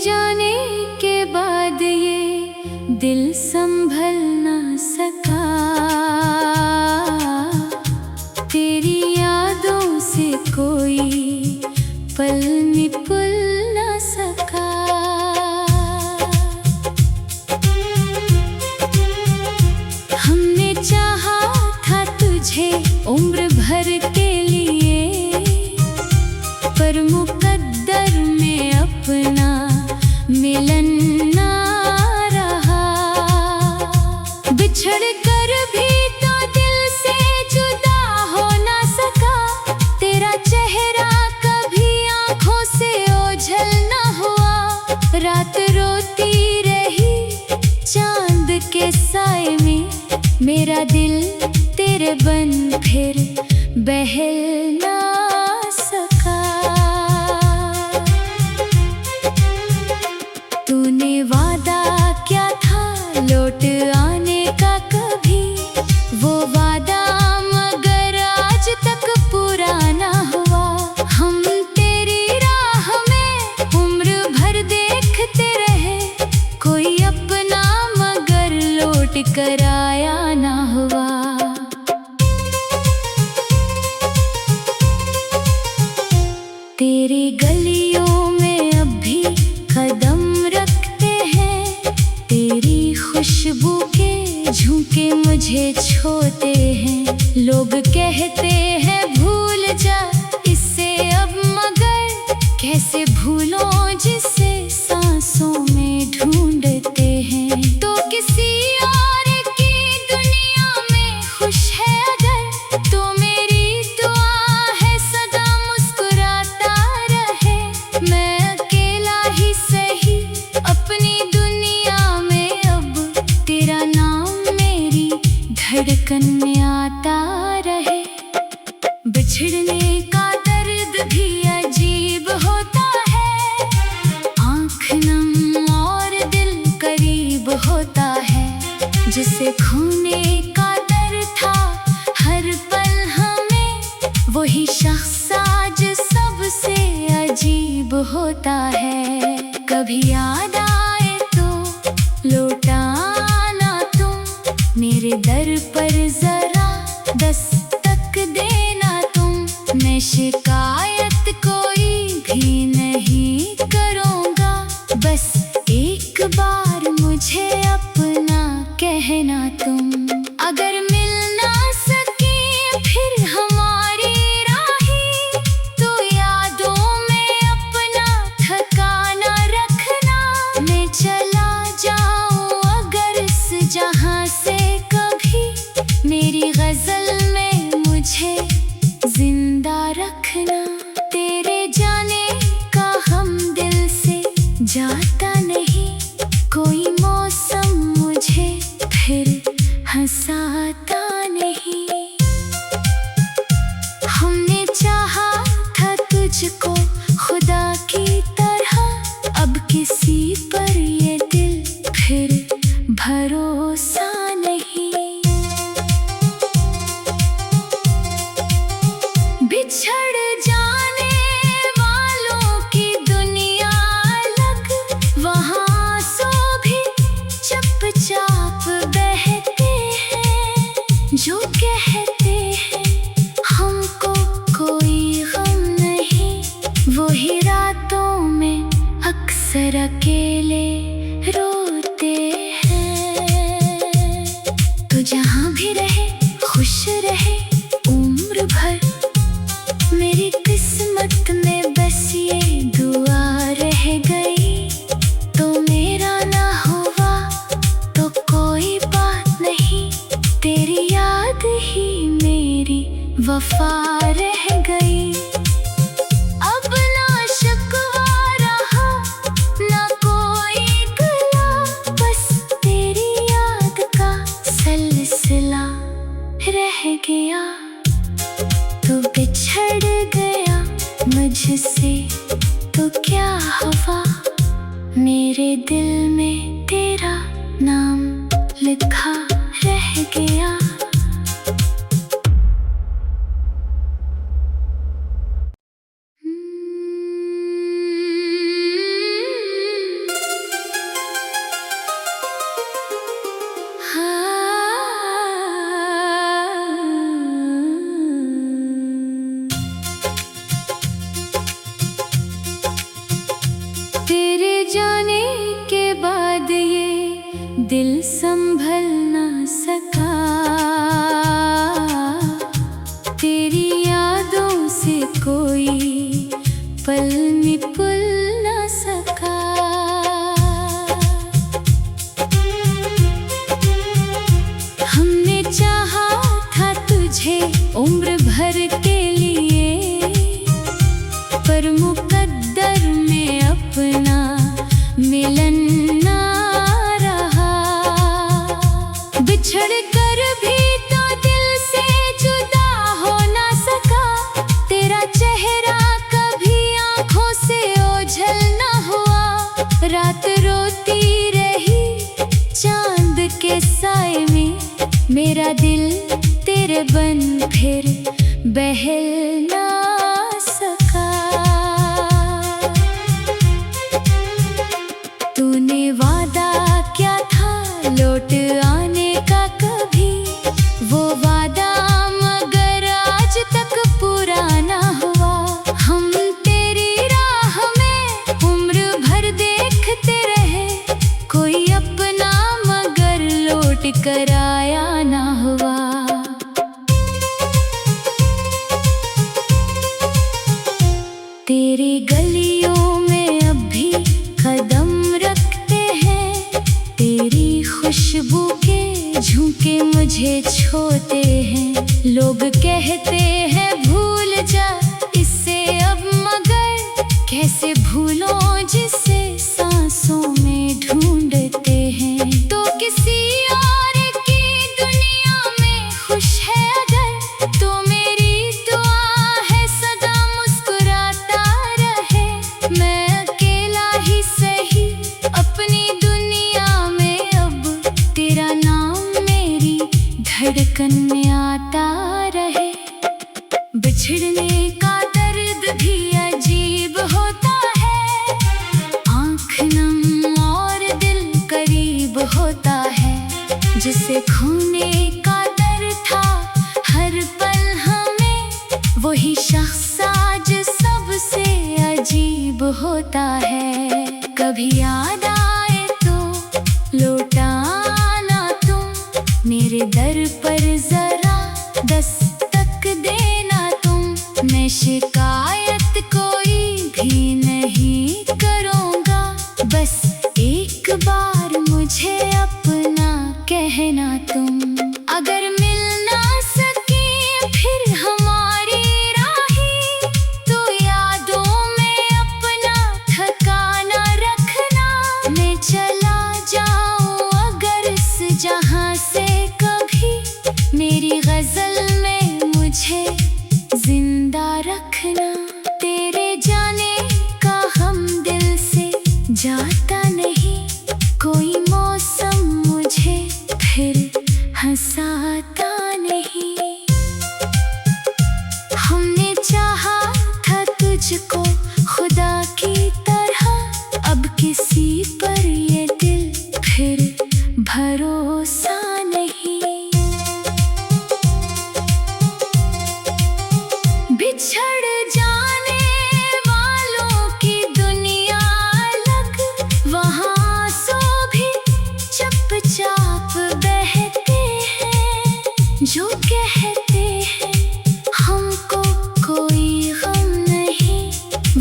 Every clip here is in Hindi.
जाने के बाद ये दिल संभल ना सका। तेरी यादों से कोई पल निकल ना सका। हमने चाहा था तुझे उम्र भर के लिए, पर मुकद्दर में अपना मिलन ना रहा। बिछड़ कर भी तो दिल से जुदा हो ना सका। तेरा चेहरा कभी आंखों से ओझल ना हुआ। रात रोती रही चांद के साए में, मेरा दिल तेरे बन फिर बहल ना सका। तूने वादा क्या था लौट आने का कभी, वो वादा मगर आज तक पूरा ना हुआ। हम तेरी राह में उम्र भर देखते रहे, कोई अपना मगर लौट कर आया ना हुआ। तेरी गलियों में अब भी कदम रखते हैं, तेरी खुशबू के झोंके मुझे छोते हैं। लोग कहते हैं भूल जा इसे अब, मगर कैसे भूलों जिसे सांसों में ढूंढते हैं। तो किसी और की दुनिया में खुश है अगर, तो मेरी दुआ है सदा मुस्कुराता रहे। मैं अकेला ही सही अपनी दुनिया में, अब तेरा नाम मेरी धड़कन में आता रहे। बिछड़ने का दर्द भी अजीब होता है, आँख नम और दिल करीब होता है। जिसे खोने का डर था हर पल हमें, वही शख्स आज सबसे अजीब होता है। कभी याद आए तो लौटाना तुम, मेरे दर पर जरा दस्तक देना तुम। मैं शिकायत कोई भी नहीं करूँगा, बस एक बार मुझे अपना कहना तुम। अगर मिल ना सके फिर हमारी राहें, तो यादों में अपना ठिकाना रखना। मैं चला जाऊं अगर इस जहां से कभी, मेरी गजल में मुझे जिंदा रखना। तेरे जाने का हम दिल से जाता नहीं, कोई मौसम मुझे फिर हंसाता नहीं। हमने चाहा था तुझको खुदा की तरह, अब किसी पर ये दिल फिर भरोसा नहीं। बिछड़ जाने वालों की दुनिया अलग, वहाँ आंसू भी चुपचाप बहते हैं। जो कहते हैं हमको कोई गम नहीं, वही रातों में अक्सर अकेले रोते हैं। तो जहाँ भी रहे खुश रहे उम्र भर, मेरी किस्मत में बस ये दुआ रह गई। तो मेरा ना हुआ तो कोई बात नहीं, तेरी याद ही मेरी वफा रह गई। अब ना शिकवा रहा ना कोई गिला, बस तेरी याद का सिलसिला रह गया। तू बिछड़ गया मुझसे तो क्या हुआ, मेरे दिल में तेरा नाम लिखा रह गया। जाने के बाद ये दिल संभल ना सका। तेरी यादों से कोई पल निकल ना सका। हमने चाहा था तुझे उम्र भर के लिए, पर मुकद्दर में अपना मिलन ना रहा। बिछड़ कर भी तो दिल से जुदा हो ना सका। तेरा चेहरा कभी आंखों से ओझल ना हुआ। रात रोती रही चांद के साए में, मेरा दिल तेरे बन फिर बहल ना सका। तूने वादा क्या था लौट आने का कभी, वो वादा मगर आज तक पूरा ना हुआ। हम तेरी राह में उम्र भर देखते रहे, कोई अपना मगर लौट कर आया ना हुआ। तेरी गलियों में अब भी कदम रखते हैं, तेरी खुशबू के झोंके मुझे छोते हैं। लोग कहते हैं भूल जा इसे अब, मगर कैसे भूलों जिसे सांसों में ढूंढते हैं। तो किसी और की दुनिया में खुश है अगर, तो मेरी दुआ है सदा मुस्कुराता रहे। मैं अकेला ही सही अपनी दुनिया में, अब तेरा नाम मेरी धड़कन में आता रहे। बिछड़ने का दर्द भी अजीब होता है, आँख नम और दिल करीब होता है। जिसे खोने का डर था हर पल हमें, वही शख्स आज सबसे अजीब होता है। कभी याद आए तो लौटाना तुम, मेरे दर पर जरा दस्तक देना तुम। मैं शिकायत कोई भी नहीं करूँगा, बस एक बार मुझे अपना कहना तुम। अगर मिल ना सके फिर हमारी राहें, तो यादों में अपना ठिकाना रखना। मैं चला जाऊं अगर इस जहां से कभी, मेरी गजल में मुझे जिंदा रखना। तेरे जाने का हम दिल से जाता नहीं, कोई मौसम मुझे फिर हंसाता नहीं। हमने चाहा था तुझको खुदा की तरह, अब किसी पर ये दिल फिर भरोसा नहीं। बिछड़ जाने वालों की दुनिया अलग, वहाँ आंसू भी चुपचाप बहते हैं। जो कहते हैं हमको कोई गम नहीं,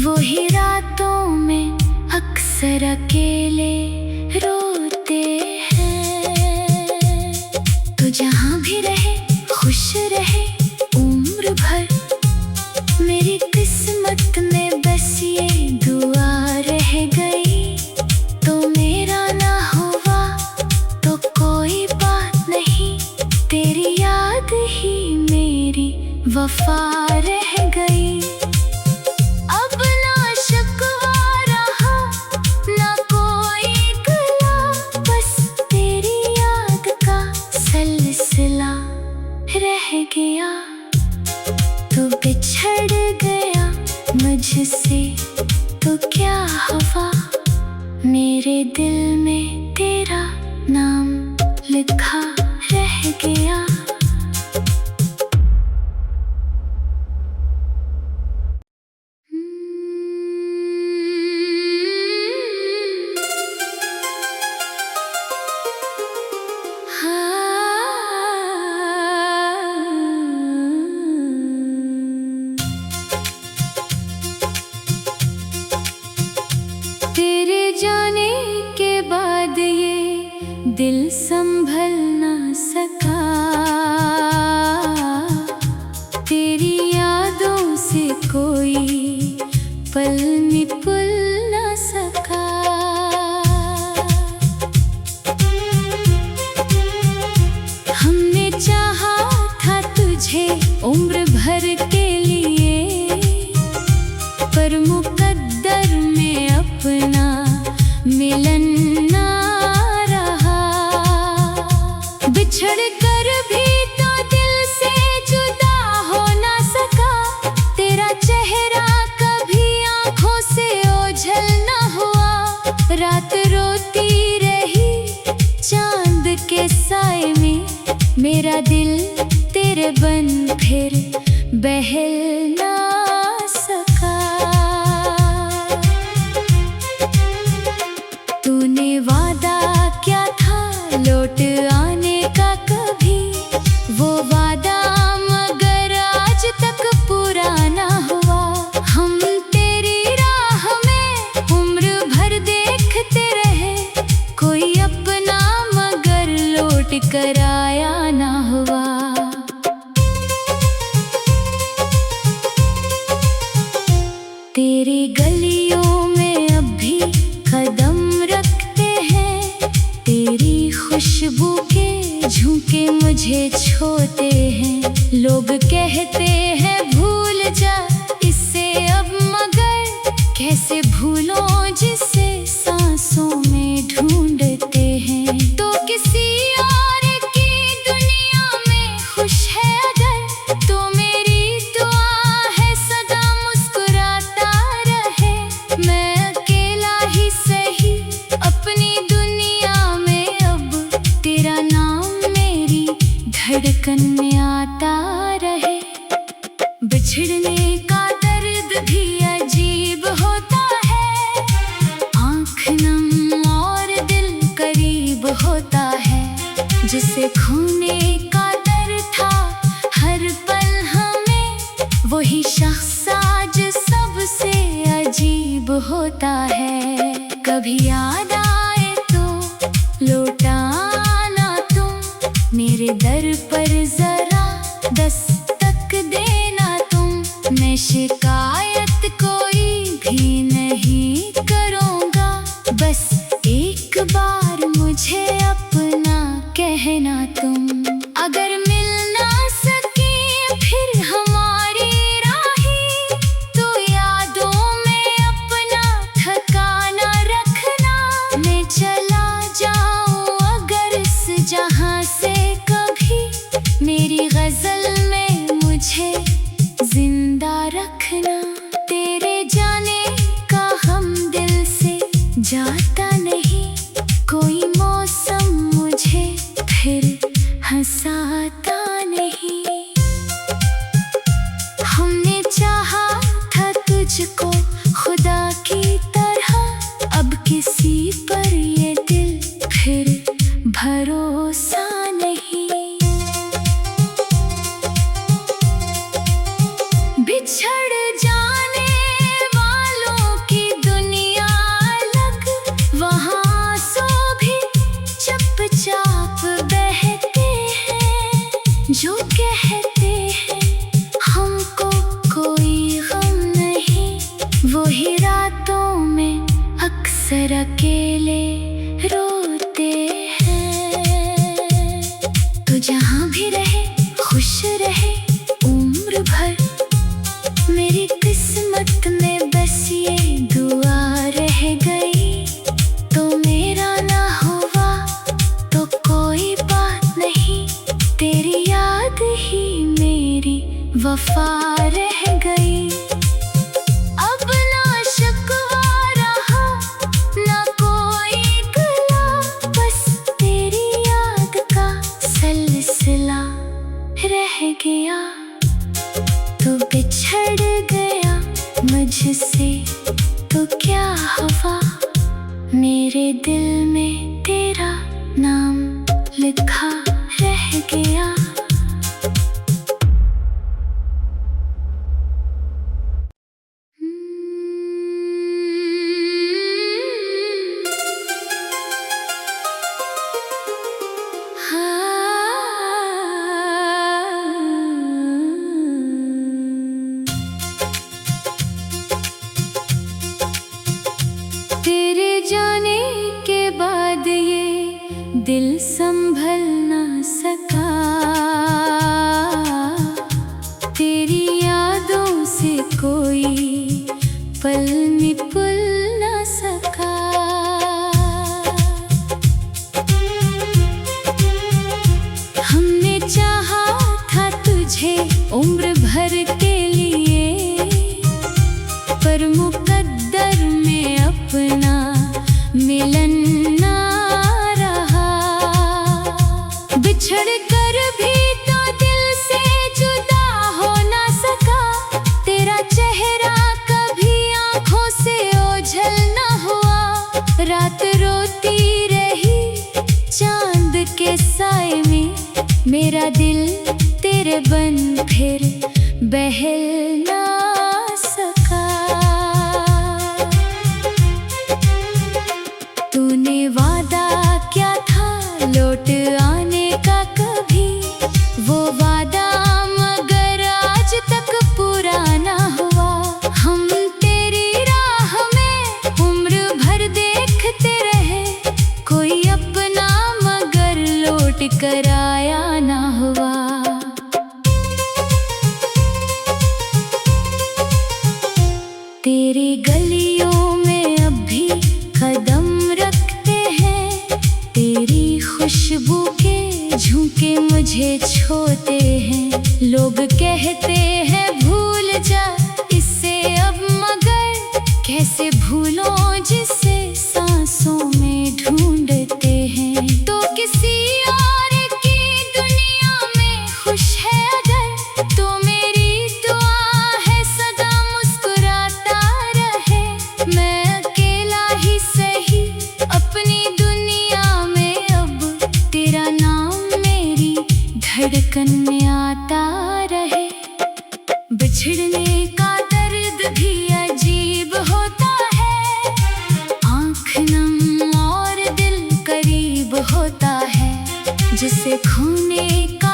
वही रातों में अक्सर अकेले रोते हैं। तो जहाँ भी रहे खुश रहे उम्र भर, मेरी किस्मत में बस ये दुआ रह गई। तो मेरा ना हुआ तो कोई बात नहीं, तेरी याद ही मेरी वफा रह गई। अब ना शिकवा रहा ना कोई गिला, बस तेरी याद का सिलसिला रह गया। तू बिछड़ गया मुझसे तो क्या हुआ, मेरे दिल में तेरा नाम लिखा रह गया। जाने के बाद ये दिल संभल ना सका। तेरी यादों से कोई पल निकल ना सका। हमने चाहा था तुझे उम्र भर के लिए, पर मुकद्दर में अपना मिलन ना रहा। बिछड़ कर भी तो दिल से जुदा हो ना सका। तेरा चेहरा कभी आंखों से ओझल ना हुआ। रात रोती रही चांद के साए में, मेरा दिल तेरे बन फिर बहल ना सका। तूने वादा क्या था लौट आने का कभी, वो वादा मगर आज तक पूरा ना हुआ। हम तेरी राह में उम्र भर देखते रहे, कोई अपना मगर लौट कर आया ना हुआ। तेरी गलियों में अब भी कदम रखते हैं, तेरी खुशबू के झोंके मुझे छोते हैं। लोग कहते हैं भूल जा इसे अब, मगर कैसे भूलों जिसे सांसों में ढूंढते हैं। तो किसी और की दुनिया में खुश है अगर, तो मेरी दुआ है सदा मुस्कुराता रहे। मैं अकेला ही सही अपनी दुनिया में, अब तेरा नाम मेरी धड़कन में आता रहे। बिछड़ने का दर्द भी अजीब होता है, आँख नम और दिल करीब होता है। जिसे खोने का डर था हर पल हमें, वही शख्स आज सबसे अजीब होता है। कभी याद आए तो लौटाना तुम, मेरे दर पर जरा दस्तक देना तुम। मैं शिकायत कोई भी नहीं करूँगा, बस एक बार मुझे अपना कहना तुम। अगर मिल ना सके फिर हमारी राहें, तो यादों में अपना ठिकाना रखना। मैं चला जाऊं अगर इस जहां से कभी, मेरी गजल में मुझे जिंदा रखना। तेरे जाने का हम दिल से जाता नहीं, कोई मौसम मुझे फिर हंसाता नहीं। हमने चाहा था तुझको खुदा की तरह, अब किसी पर ये दिल फिर भरोसा नहीं। बिछड़ जाने वालों की दुनिया अलग, वहाँ आंसू भी चुपचाप बहते हैं। जो कहते हैं हमको कोई गम नहीं, वही रातों में अक्सर अकेले रोते हैं। तो जहाँ भी रहे खुश रहे उम्र भर, मेरी किस्मत में बस ये दुआ रह गई। तो मेरा ना हुआ तो कोई बात नहीं, तेरी याद ही मेरी वफा रह गई। अब ना शिकवा रहा ना कोई गला, बस तेरी याद का सिलसिला रह गया। तू बिछड़ गया मुझसे तो क्या हुआ, मेरे दिल में तेरा नाम लिखा रह गया। जाने के बाद ये दिल संभल ना सका। तेरी यादों से कोई पल निपुल ना सका। हमने चाहा था तुझे उम्र भर के लिए, पर मुकद्दर में अपना मिलन ना रहा। बिछड़ कर भी तो दिल से जुदा हो ना सका। तेरा चेहरा कभी आंखों से ओझल ना हुआ। रात रोती रही चांद के साए में, मेरा दिल तेरे बन फिर बहल ना सका। तूने वादा क्या था लौट आने का कभी, वो वादा मगर आज तक पूरा ना हुआ। हम तेरी राह में उम्र भर देखते रहे, कोई अपना मगर लौट कर आया ना हुआ। तेरी गलियों में अब भी कदम रखते हैं, तेरी खुशबू के झोंके मुझे छोते हैं। लोग कहते हैं भूल जा इससे अब, मगर कैसे भूलों जिसे सांसों में ढूंढते हैं। तो किसी और की दुनिया में खुश है अगर, तो मेरी दुआ है सदा मुस्कुराता रहे। मैं अकेला ही सही अपनी दुनिया में, अब तेरा नाम मेरी धड़कन में आता रहे। बिछड़ने का दर्द भी अजीब होता है, आँख नम और दिल करीब होता है। जिसे खोने का